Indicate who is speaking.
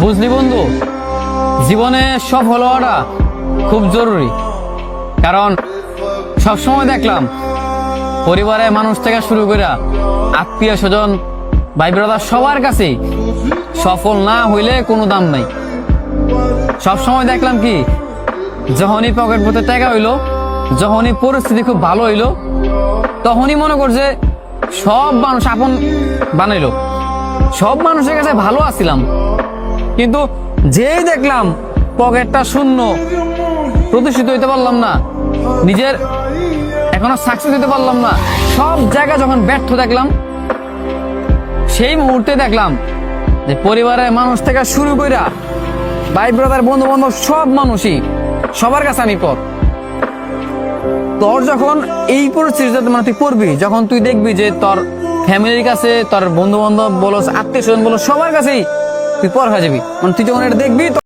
Speaker 1: বুঝলি বন্ধু, জীবনে সফল হওয়াটা খুব জরুরি। কারণ সবসময় দেখলাম পরিবারের মানুষ থেকে শুরু করে আত্মীয় স্বজন, ভাই ব্রাদার সবার কাছেই সফল না হইলে কোনো দাম নাই। সবসময় দেখলাম কি, যখনই পকেট পথে টাকা হইলো, যখনই পরিস্থিতি খুব ভালো হইলো, তখনই মনে করছে সব মানুষ আপন বানাইলো, সব মানুষের কাছে ভালো আছিলাম। কিন্তু যেই দেখলাম পকেটটা শূন্য, প্রতিষ্ঠিত হইতে পারলাম না, নিজের এখনো সাকসেস হইতে পারলাম না, সব জায়গায় যখন ব্যর্থ দেখলাম, সেই মুহূর্তে দেখলাম যে পরিবারের মানুষ থেকে শুরু কইরা ভাই ব্রাদার বন্ধু বান্ধব সব মানুষই, সবার কাছে আমি পর। তোর যখন এই পরিস্থিতিতে মানে তুই পড়বি, যখন তুই দেখবি যে তোর ফ্যামিলির কাছে, তোর বন্ধু বান্ধব বলো, আত্মীয় স্বজন বলো, সবার কাছেই তুই পর হয়ে যাবি, মানে তুই যখন এটা দেখবি